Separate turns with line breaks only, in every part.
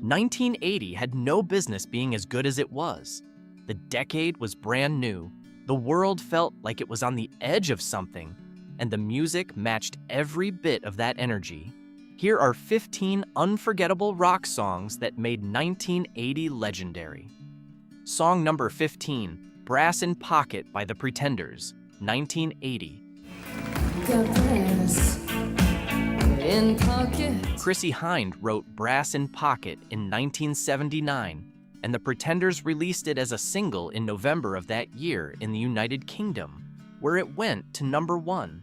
1980 had no business being as good as it was. The decade was brand new, the world felt like it was on the edge of something, and the music matched every bit of that energy. Here are 15 unforgettable rock songs that made 1980 legendary. Song number 15, Brass in Pocket by The Pretenders, 1980.
Got brass in pocket.
Chrissie Hynde wrote Brass in Pocket in 1979, and The Pretenders released it as a single in November of that year in the United Kingdom, where it went to number 1.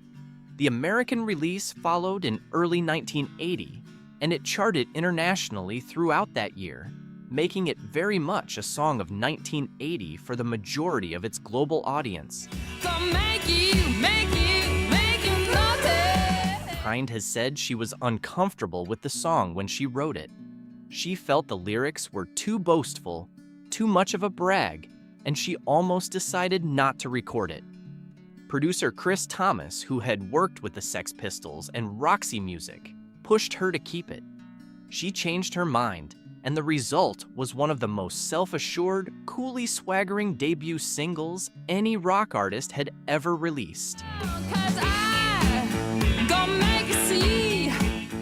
The American release followed in early 1980, and it charted internationally throughout that year, making it very much a song of 1980 for the majority of its global audience. Hynde has said she was uncomfortable with the song when she wrote it. She felt the lyrics were too boastful, too much of a brag, and she almost decided not to record it. Producer Chris Thomas, who had worked with the Sex Pistols and Roxy Music, pushed her to keep it. She changed her mind, and the result was one of the most self-assured, coolly swaggering debut singles any rock artist had ever released.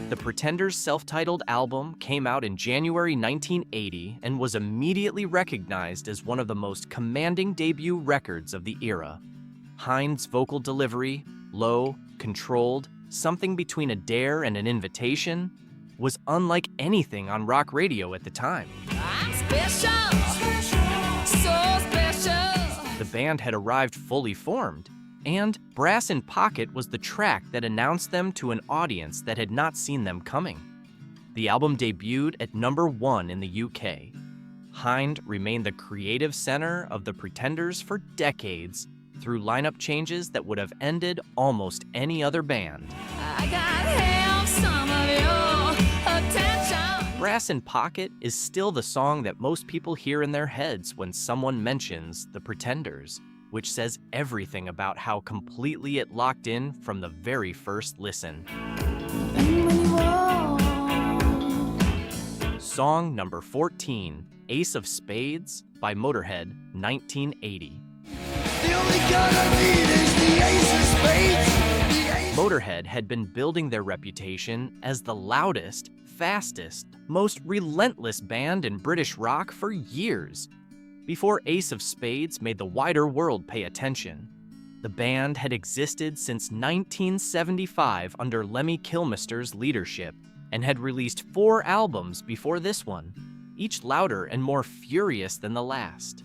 The Pretenders' self-titled album came out in January 1980 and was immediately recognized as one of the most commanding debut records of the era. Hynde's vocal delivery, low, controlled, something between a dare and an invitation, was unlike anything on rock radio at the time.
I'm special, so special.
The band had arrived fully formed, and Brass in Pocket was the track that announced them to an audience that had not seen them coming. The album debuted at number 1 in the UK. Hynde remained the creative center of the Pretenders for decades, through lineup changes that would have ended almost any other band.
I gotta have some of your attention.
Brass in Pocket is still the song that most people hear in their heads when someone mentions the Pretenders, which says everything about how completely it locked in from the very first listen. Song number 14, Ace of Spades by Motorhead, 1980.
The only gun I need is the Ace of Spades.
Motorhead had been building their reputation as the loudest, fastest, most relentless band in British rock for years, before Ace of Spades made the wider world pay attention. The band had existed since 1975 under Lemmy Kilmister's leadership and had released 4 albums before this one, each louder and more furious than the last.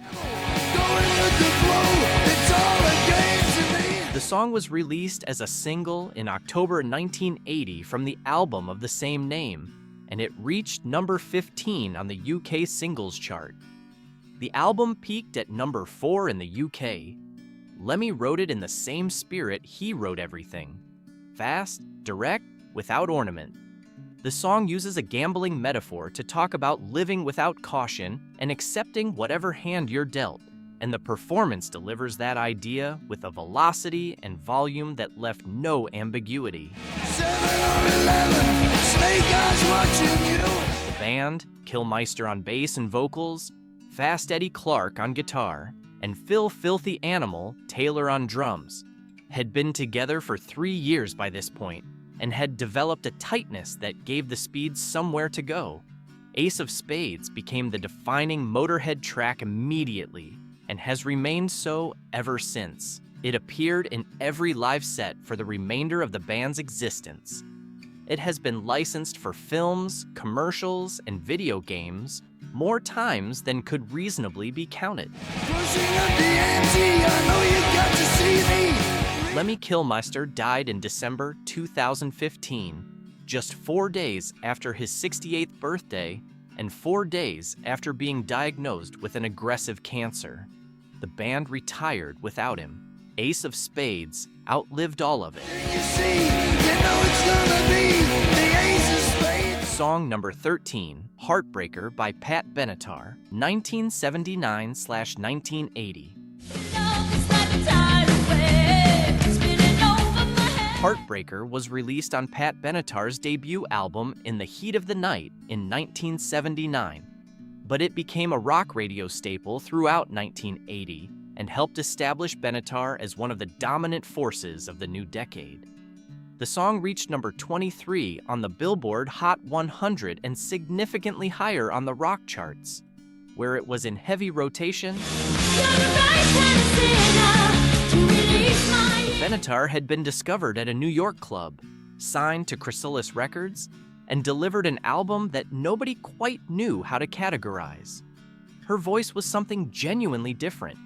The song was released as a single in October 1980 from the album of the same name, and it reached number 15 on the UK singles chart. The album peaked at number 4 in the UK. Lemmy wrote it in the same spirit he wrote everything: fast, direct, without ornament. The song uses a gambling metaphor to talk about living without caution and accepting whatever hand you're dealt, and the performance delivers that idea with a velocity and volume that left no ambiguity.
7 or 11, snake eyes watching you.
The band, Kilmister on bass and vocals, Fast Eddie Clarke on guitar, and Phil Filthy Animal Taylor on drums, had been together for 3 years by this point, and had developed a tightness that gave the Speeds somewhere to go. Ace of Spades became the defining Motorhead track immediately, and has remained so ever since. It appeared in every live set for the remainder of the band's existence. It has been licensed for films, commercials, and video games more times than could reasonably be counted.
Pushing up the ante, I know you got to see me.
Lemmy Kilmister died in December 2015, just 4 days after his 68th birthday and 4 days after being diagnosed with an aggressive cancer. The band retired without him. Ace of Spades outlived all of it.
You see, you know it's gonna be the Ace of Spades.
Song number 13, Heartbreaker by Pat Benatar, 1979/1980. Heartbreaker was released on Pat Benatar's debut album In the Heat of the Night in 1979, but it became a rock radio staple throughout 1980 and helped establish Benatar as one of the dominant forces of the new decade. The song reached number 23 on the Billboard Hot 100 and significantly higher on the rock charts, where it was in heavy rotation. Benatar had been discovered at a New York club, signed to Chrysalis Records, and delivered an album that nobody quite knew how to categorize. Her voice was something genuinely different.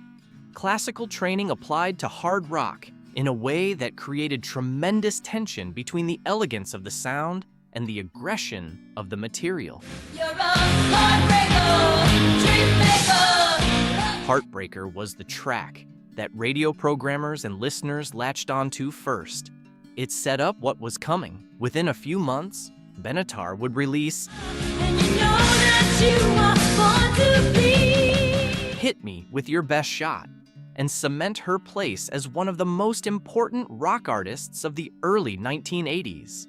Classical training applied to hard rock in a way that created tremendous tension between the elegance of the sound and the aggression of the material. Heartbreaker was the track that radio programmers and listeners latched onto first. It set up what was coming. Within a few months, Benatar would release Hit Me With Your Best Shot and cement her place as one of the most important rock artists of the early 1980s.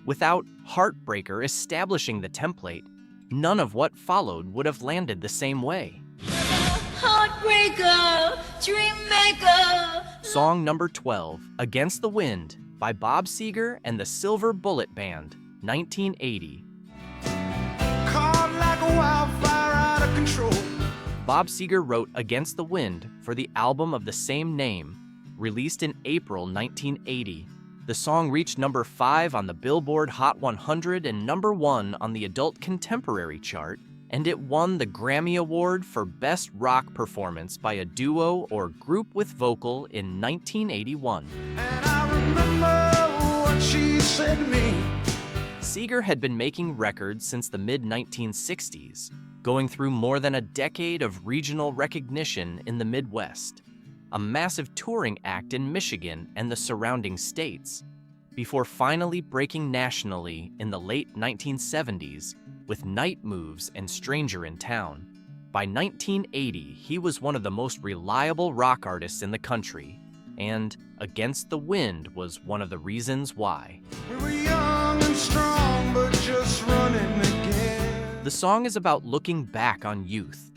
Without Heartbreaker establishing the template, none of what followed would have landed the same way.
Heartbreaker, Dreammaker.
Song number 12, Against the Wind, by Bob Seger and the Silver Bullet Band, 1980.
Caught like a wildfire out of control.
Bob Seger wrote Against the Wind for the album of the same name, released in April 1980. The song reached number 5 on the Billboard Hot 100 and number 1 on the Adult Contemporary chart, and it won the Grammy Award for Best Rock Performance by a Duo or Group with Vocal in 1981.
And I remember what she said to me.
Seger had been making records since the mid-1960s, going through more than a decade of regional recognition in the Midwest, a massive touring act in Michigan and the surrounding states, before finally breaking nationally in the late 1970s with Night Moves and Stranger in Town. By 1980, he was one of the most reliable rock artists in the country, and Against the Wind was one of the reasons why.
We were young and strong, but just running again.
The song is about looking back on youth,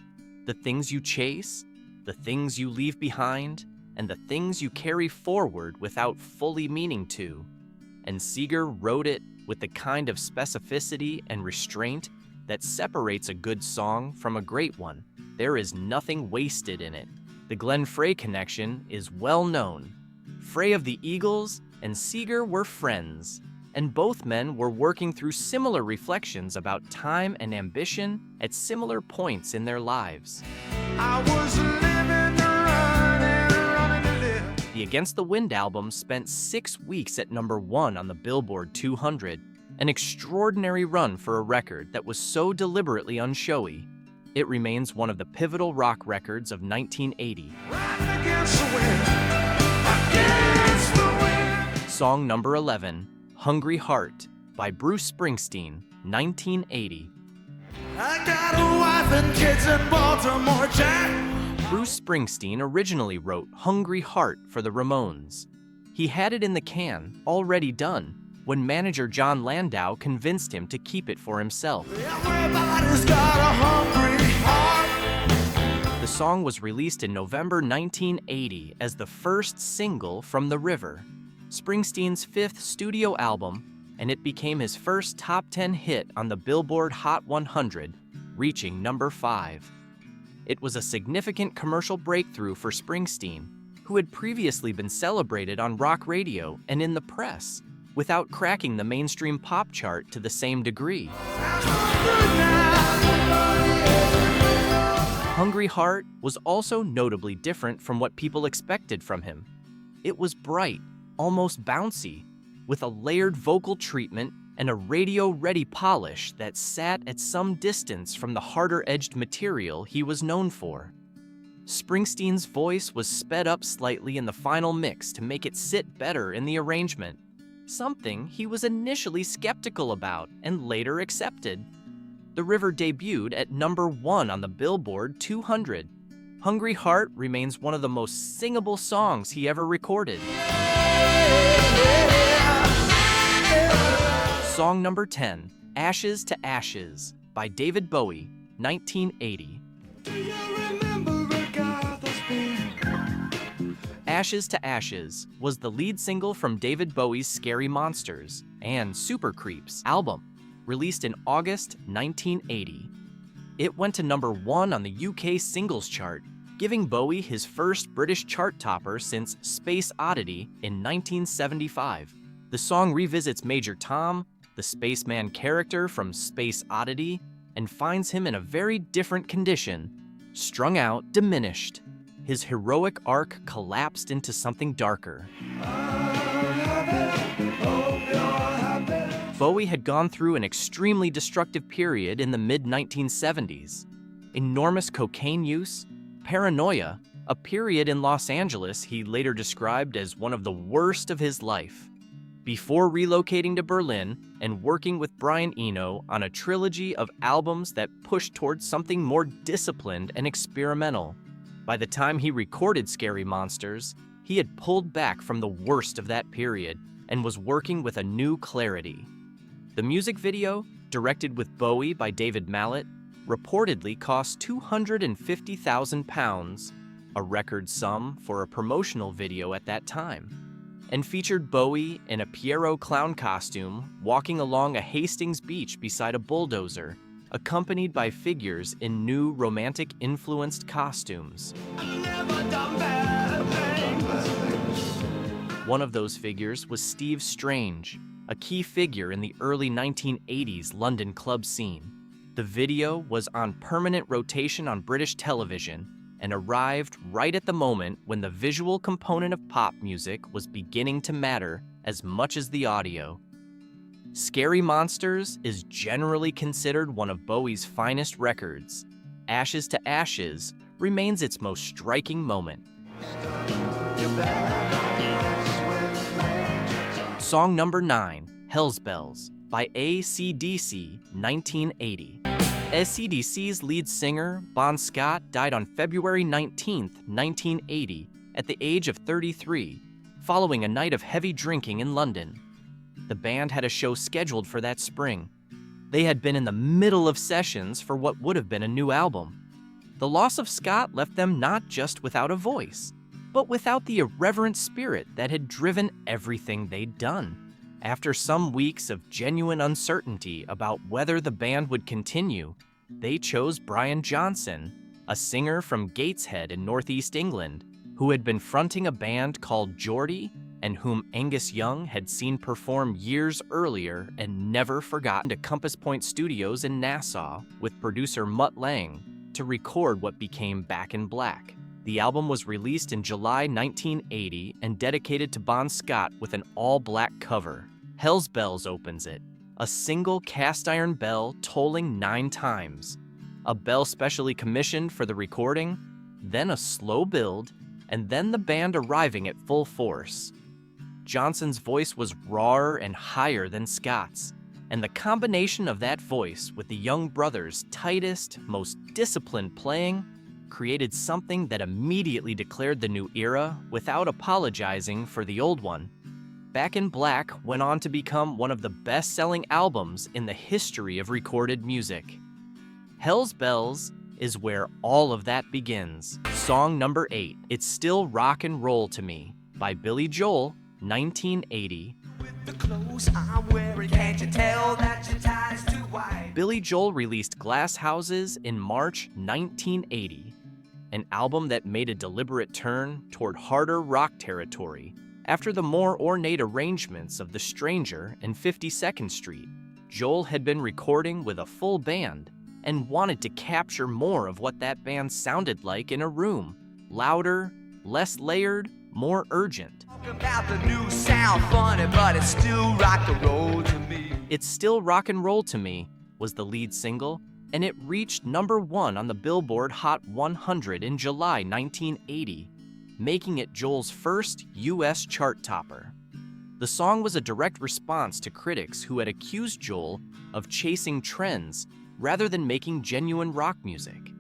the things you chase, the things you leave behind, and the things you carry forward without fully meaning to. And Seger wrote it with the kind of specificity and restraint that separates a good song from a great one. There is nothing wasted in it. The Glenn Frey connection is well known. Frey of the Eagles and Seger were friends, and both men were working through similar reflections about time and ambition at similar points in their lives.
I was living to running to live.
The Against the Wind album spent 6 weeks at number 1 on the Billboard 200, an extraordinary run for a record that was so deliberately unshowy. It remains one of the pivotal rock records of 1980.
Riding against the wind. Against the wind.
Song number 11, Hungry Heart, by Bruce Springsteen, 1980.
I got a wife and kids in Baltimore, Jack.
Bruce Springsteen originally wrote Hungry Heart for the Ramones. He had it in the can, already done, when manager John Landau convinced him to keep it for himself.
Everybody's got a hungry heart.
The song was released in November 1980 as the first single from The River, Springsteen's 5th studio album, and it became his first top 10 hit on the Billboard Hot 100, reaching number 5. It was a significant commercial breakthrough for Springsteen, who had previously been celebrated on rock radio and in the press, without cracking the mainstream pop chart to the same degree. Hungry Heart was also notably different from what people expected from him. It was bright, almost bouncy, with a layered vocal treatment and a radio-ready polish that sat at some distance from the harder-edged material he was known for. Springsteen's voice was sped up slightly in the final mix to make it sit better in the arrangement, something he was initially skeptical about and later accepted. The River debuted at number 1 on the Billboard 200. Hungry Heart remains one of the most singable songs he ever recorded. Song number 10, Ashes to Ashes, by David Bowie, 1980.
Do you remember a guy that's been?
Ashes to Ashes was the lead single from David Bowie's Scary Monsters and Super Creeps album, released in August 1980. It went to number 1 on the UK singles chart, giving Bowie his first British chart topper since Space Oddity in 1975. The song revisits Major Tom, the spaceman character from Space Oddity, and finds him in a very different condition, strung out, diminished. His heroic arc collapsed into something darker. Bowie had gone through an extremely destructive period in the mid-1970s. Enormous cocaine use, paranoia, a period in Los Angeles he later described as one of the worst of his life. Before relocating to Berlin and working with Brian Eno on a trilogy of albums that pushed towards something more disciplined and experimental. By the time he recorded Scary Monsters, he had pulled back from the worst of that period and was working with a new clarity. The music video, directed with Bowie by David Mallet, reportedly cost £250,000, a record sum for a promotional video at that time, and featured Bowie in a Pierrot clown costume walking along a Hastings beach beside a bulldozer, accompanied by figures in new romantic-influenced costumes. One of those figures was Steve Strange, a key figure in the early 1980s London club scene. The video was on permanent rotation on British television and arrived right at the moment when the visual component of pop music was beginning to matter as much as the audio. Scary Monsters is generally considered one of Bowie's finest records. Ashes to Ashes remains its most striking moment. Song number 9, Hell's Bells, by AC/DC, 1980. AC/DC's lead singer, Bon Scott, died on February 19, 1980, at the age of 33, following a night of heavy drinking in London. The band had a show scheduled for that spring. They had been in the middle of sessions for what would have been a new album. The loss of Scott left them not just without a voice, but without the irreverent spirit that had driven everything they'd done. After some weeks of genuine uncertainty about whether the band would continue, they chose Brian Johnson, a singer from Gateshead in Northeast England, who had been fronting a band called Geordie and whom Angus Young had seen perform years earlier and never forgotten, to Compass Point Studios in Nassau with producer Mutt Lange to record what became Back in Black. The album was released in July 1980 and dedicated to Bon Scott with an all-black cover. Hell's Bells opens it, a single cast-iron bell tolling 9 times, a bell specially commissioned for the recording, then a slow build, and then the band arriving at full force. Johnson's voice was rawer and higher than Scott's, and the combination of that voice with the young brothers' tightest, most disciplined playing created something that immediately declared the new era without apologizing for the old one. Back in Black went on to become one of the best-selling albums in the history of recorded music. Hell's Bells is where all of that begins. Song number 8, It's Still Rock and Roll to Me, by Billy Joel, 1980.
The clothes I'm wearing, can't you tell that your tie's too wide?
Billy Joel released Glass Houses in March 1980, an album that made a deliberate turn toward harder rock territory after the more ornate arrangements of The Stranger and 52nd Street. Joel had been recording with a full band and wanted to capture more of what that band sounded like in a room, louder, less layered, more urgent.
Talking about the new sound funny, but it's still rock and roll to me.
It's Still Rock and Roll to Me was the lead single, and it reached number 1 on the Billboard Hot 100 in July 1980, making it Joel's first U.S. chart topper. The song was a direct response to critics who had accused Joel of chasing trends rather than making genuine rock music.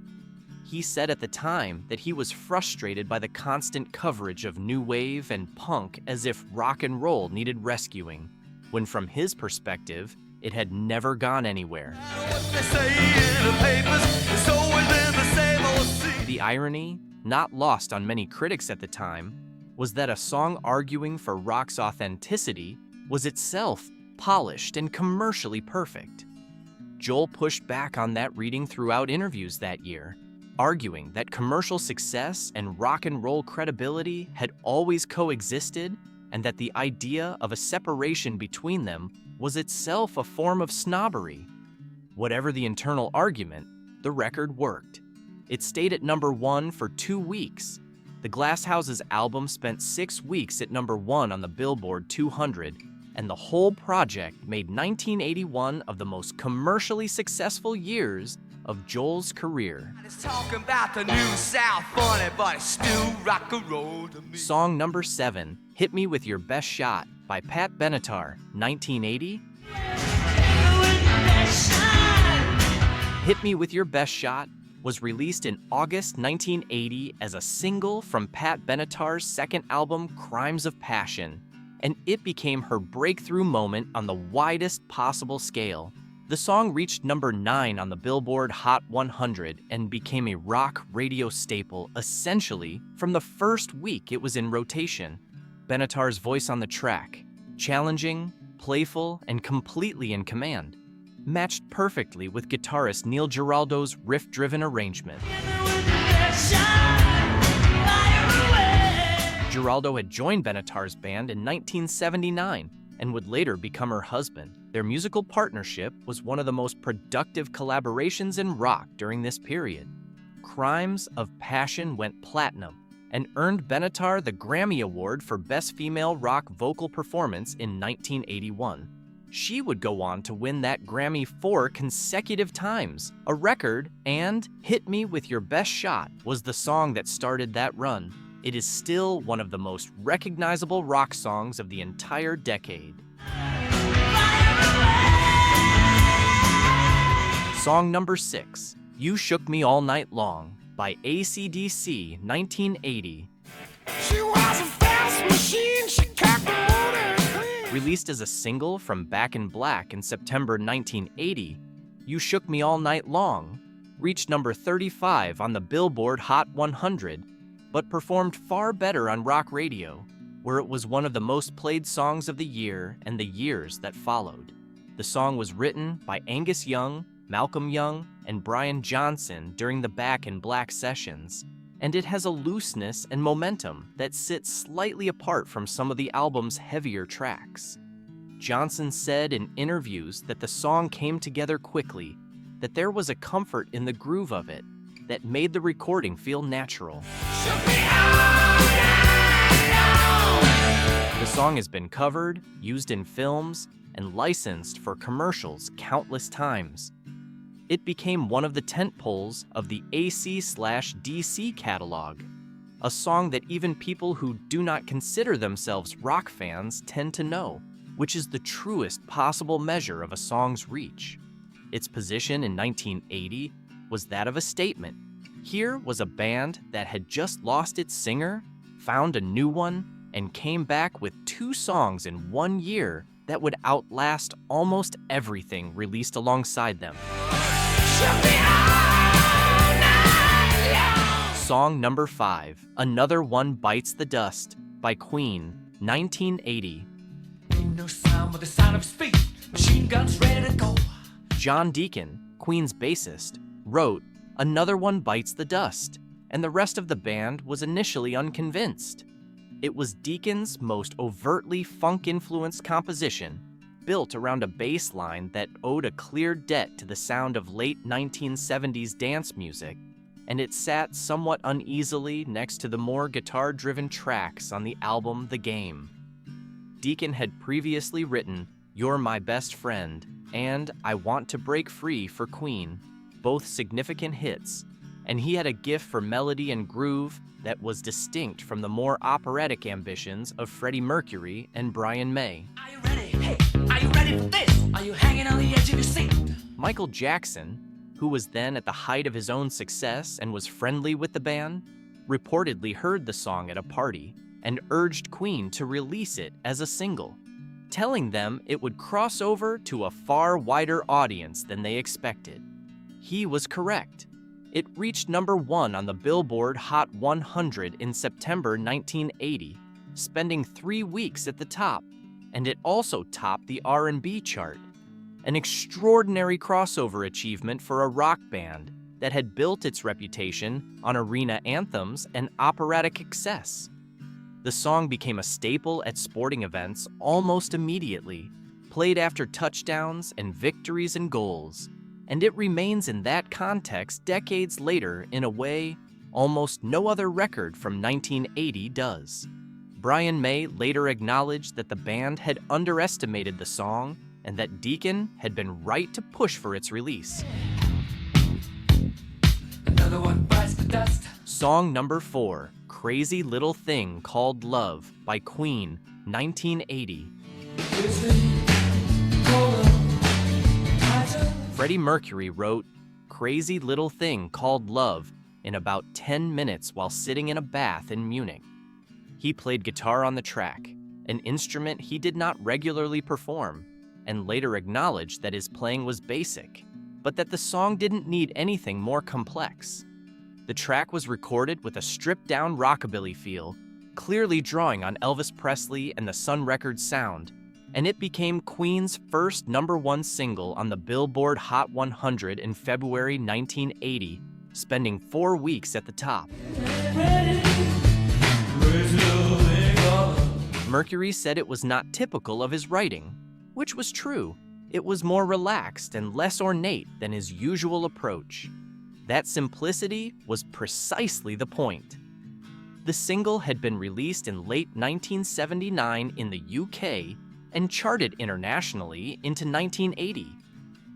He said at the time that he was frustrated by the constant coverage of new wave and punk as if rock and roll needed rescuing, when from his perspective, it had never gone anywhere. The irony, not lost on many critics at the time, was that a song arguing for rock's authenticity was itself polished and commercially perfect. Joel pushed back on that reading throughout interviews that year, arguing that commercial success and rock and roll credibility had always coexisted and that the idea of a separation between them was itself a form of snobbery. Whatever the internal argument, the record worked. It stayed at #1 for 2 weeks. The Glasshouse's album spent 6 weeks at #1 on the Billboard 200, and the whole project made 1981 of the most commercially successful years of Joel's career. Song number 7, Hit Me With Your Best Shot by Pat Benatar, 1980. Hit Me With Your Best Shot was released in August 1980 as a single from Pat Benatar's second album, Crimes of Passion, and it became her breakthrough moment on the widest possible scale. The song reached #9 on the Billboard Hot 100 and became a rock radio staple essentially from the first week it was in rotation. Benatar's voice on the track, challenging, playful, and completely in command, matched perfectly with guitarist Neil Giraldo's riff-driven arrangement. Giraldo had joined Benatar's band in 1979 and would later become her husband. Their musical partnership was one of the most productive collaborations in rock during this period. Crimes of Passion went platinum and earned Benatar the Grammy Award for Best Female Rock Vocal Performance in 1981. She would go on to win that Grammy 4 consecutive times, a record, and Hit Me With Your Best Shot was the song that started that run. It is still one of the most recognizable rock songs of the entire decade. Song number 6, You Shook Me All Night Long by AC/DC, 1980.
She was a fast machine, she kept the motor clean.
Released as a single from Back in Black in September 1980, You Shook Me All Night Long reached #35 on the Billboard Hot 100, but performed far better on rock radio, where it was one of the most played songs of the year and the years that followed. The song was written by Angus Young, Malcolm Young, and Brian Johnson during the Back in Black sessions, and it has a looseness and momentum that sits slightly apart from some of the album's heavier tracks. Johnson said in interviews that the song came together quickly, that there was a comfort in the groove of it that made the recording feel natural. The song has been covered, used in films, and licensed for commercials countless times. It became one of the tentpoles of the AC/DC catalog, a song that even people who do not consider themselves rock fans tend to know, which is the truest possible measure of a song's reach. Its position in 1980 was that of a statement. Here was a band that had just lost its singer, found a new one, and came back with 2 songs in 1 year that would outlast almost everything released alongside them. Song number 5, Another One Bites the Dust by Queen, 1980.
No sound but the sound of speed. Machine guns ready to go.
John Deacon, Queen's bassist, wrote Another One Bites the Dust, and the rest of the band was initially unconvinced. It was Deacon's most overtly funk-influenced composition, built around a bass line that owed a clear debt to the sound of late 1970s dance music, and it sat somewhat uneasily next to the more guitar-driven tracks on the album The Game. Deacon had previously written You're My Best Friend and I Want to Break Free for Queen, both significant hits, and he had a gift for melody and groove that was distinct from the more operatic ambitions of Freddie Mercury and Brian May.
Are you ready? Hey, are you ready for this? Are you hanging on the edge of your seat?
Michael Jackson, who was then at the height of his own success and was friendly with the band, reportedly heard the song at a party and urged Queen to release it as a single, telling them it would cross over to a far wider audience than they expected. He was correct. It reached #1 on the Billboard Hot 100 in September 1980, spending 3 weeks at the top, and it also topped the R&B chart, an extraordinary crossover achievement for a rock band that had built its reputation on arena anthems and operatic excess. The song became a staple at sporting events almost immediately, played after touchdowns and victories and goals, and it remains in that context decades later in a way almost no other record from 1980 does. Brian May later acknowledged that the band had underestimated the song and that Deacon had been right to push for its release.
Another one bites the dust.
Song number 4, Crazy Little Thing Called Love by Queen, 1980. Freddie Mercury wrote Crazy Little Thing Called Love in about 10 minutes while sitting in a bath in Munich. He played guitar on the track, an instrument he did not regularly perform, and later acknowledged that his playing was basic, but that the song didn't need anything more complex. The track was recorded with a stripped-down rockabilly feel, clearly drawing on Elvis Presley and the Sun Records sound, and it became Queen's first #1 single on the Billboard Hot 100 in February 1980, spending 4 weeks at the top. Mercury said it was not typical of his writing, which was true. It was more relaxed and less ornate than his usual approach. That simplicity was precisely the point. The single had been released in late 1979 in the UK and charted internationally into 1980.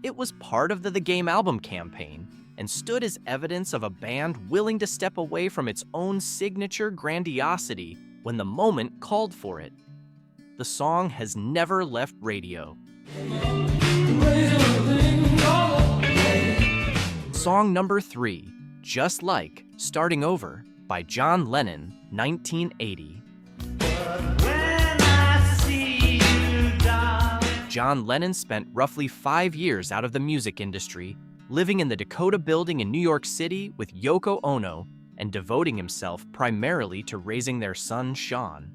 It was part of the Game album campaign and stood as evidence of a band willing to step away from its own signature grandiosity when the moment called for it. The song has never left radio. Song number 3, Just Like, Starting Over, by John Lennon, 1980. John Lennon spent roughly 5 years out of the music industry, living in the Dakota Building in New York City with Yoko Ono and devoting himself primarily to raising their son, Sean.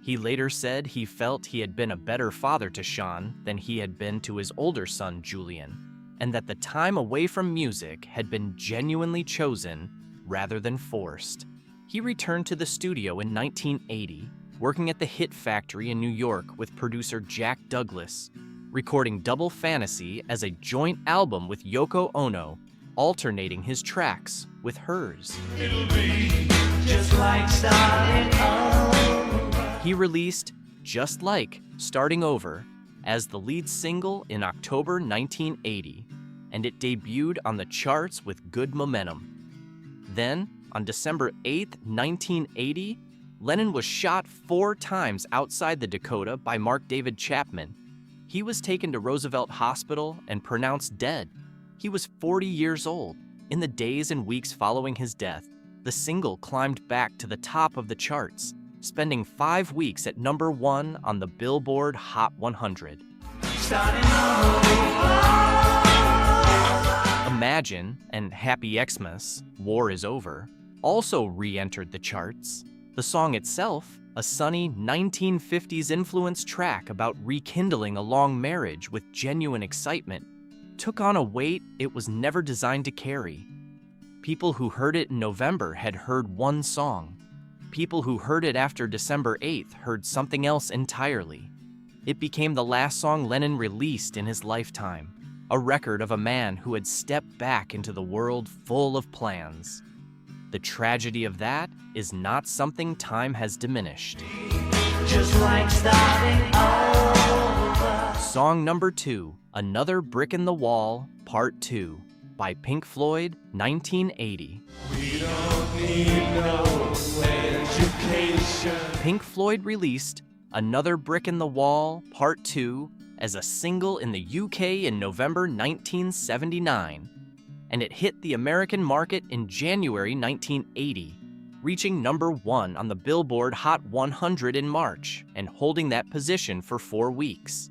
He later said he felt he had been a better father to Sean than he had been to his older son, Julian, and that the time away from music had been genuinely chosen rather than forced. He returned to the studio in 1980, working at the Hit Factory in New York with producer Jack Douglas, recording Double Fantasy as a joint album with Yoko Ono, alternating his tracks with hers.
It'll be just like starting over.
He released Just Like, Starting Over as the lead single in October 1980, and it debuted on the charts with good momentum. Then, on December 8, 1980, Lennon was shot 4 times outside the Dakota by Mark David Chapman. He was taken to Roosevelt Hospital and pronounced dead. He was 40 years old. In the days and weeks following his death, the single climbed back to the top of the charts, spending 5 weeks at #1 on the Billboard Hot 100. Imagine and Happy Xmas, War Is Over, also re-entered the charts. The song itself, a sunny 1950s influenced track about rekindling a long marriage with genuine excitement, took on a weight it was never designed to carry. People who heard it in November had heard one song. People who heard it after December 8th heard something else entirely. It became the last song Lennon released in his lifetime, a record of a man who had stepped back into the world full of plans. The tragedy of that is not something time has diminished.
Just like starting over.
Song number 2, Another Brick in the Wall, Part 2, by Pink Floyd, 1980.
We don't need no education.
Pink Floyd released Another Brick in the Wall, Part 2, as a single in the UK in November 1979, and it hit the American market in January 1980, reaching number 1 on the Billboard Hot 100 in March and holding that position for 4 weeks.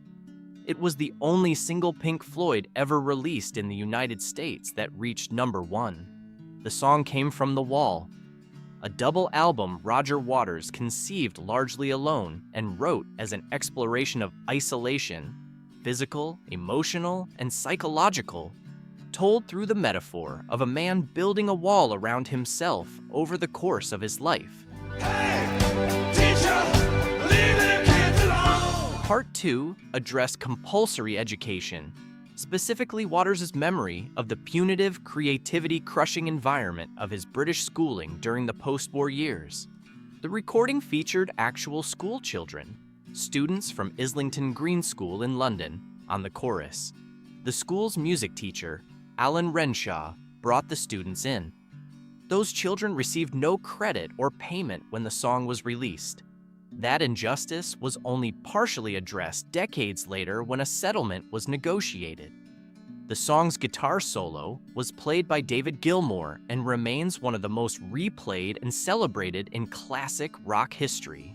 It was the only single Pink Floyd ever released in the United States that reached number 1. The song came from The Wall, a double album Roger Waters conceived largely alone and wrote as an exploration of isolation, physical, emotional, and psychological, told through the metaphor of a man building a wall around himself over the course of his life.
Hey, teacher, leave them kids alone.
Part 2 addressed compulsory education, specifically Waters' memory of the punitive, creativity-crushing environment of his British schooling during the post-war years. The recording featured actual school children, students from Islington Green School in London, on the chorus. The school's music teacher, Alan Renshaw, brought the students in. Those children received no credit or payment when the song was released. That injustice was only partially addressed decades later when a settlement was negotiated. The song's guitar solo was played by David Gilmour and remains one of the most replayed and celebrated in classic rock history.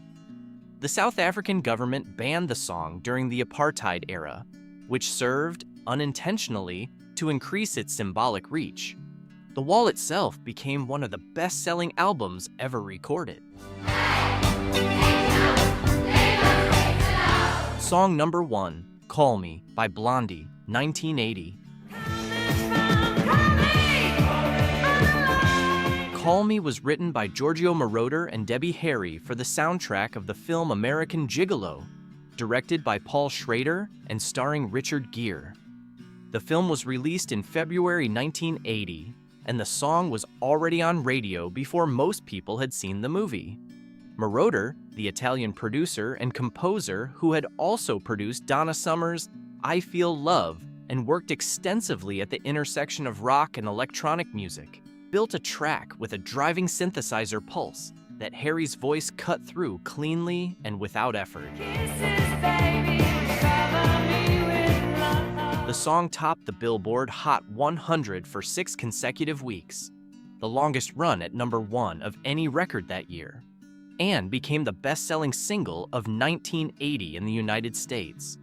The South African government banned the song during the apartheid era, which served, unintentionally, to increase its symbolic reach. The Wall itself became one of the best-selling albums ever recorded. Song number 1, Call Me, by Blondie, 1980. Call Me was written by Giorgio Moroder and Debbie Harry for the soundtrack of the film American Gigolo, directed by Paul Schrader and starring Richard Gere. The film was released in February 1980, and the song was already on radio before most people had seen the movie. Moroder, the Italian producer and composer who had also produced Donna Summer's I Feel Love and worked extensively at the intersection of rock and electronic music, built a track with a driving synthesizer pulse that Harry's voice cut through cleanly and without effort. The song topped the Billboard Hot 100 for 6 consecutive weeks, the longest run at number 1 of any record that year, and became the best-selling single of 1980 in the United States.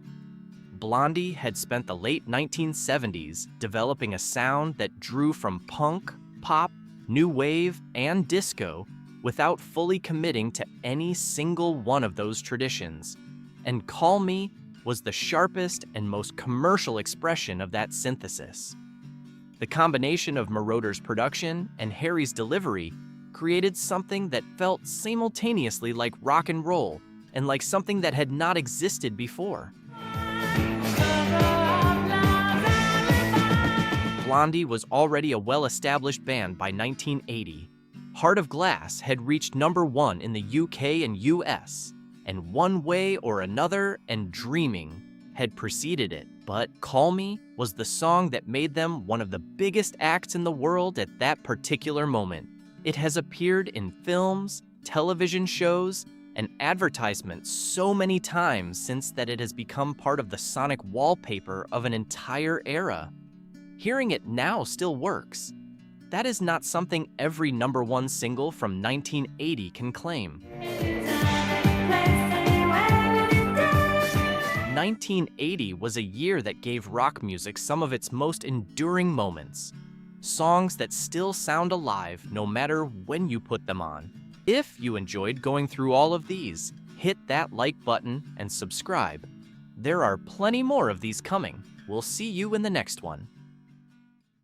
Blondie had spent the late 1970s developing a sound that drew from punk, pop, new wave, and disco without fully committing to any single one of those traditions, and Call Me was the sharpest and most commercial expression of that synthesis. The combination of Moroder's production and Harry's delivery created something that felt simultaneously like rock and roll and like something that had not existed before. Blondie was already a well-established band by 1980. Heart of Glass had reached number 1 in the UK and US, and One Way or Another and Dreaming had preceded it, but Call Me was the song that made them one of the biggest acts in the world at that particular moment. It has appeared in films, television shows, and advertisements so many times since that it has become part of the sonic wallpaper of an entire era. Hearing it now still works. That is not something every number 1 single from 1980 can claim. 1980 was a year that gave rock music some of its most enduring moments. Songs that still sound alive no matter when you put them on. If you enjoyed going through all of these, hit that like button and subscribe. There are plenty more of these coming. We'll see you in the next one.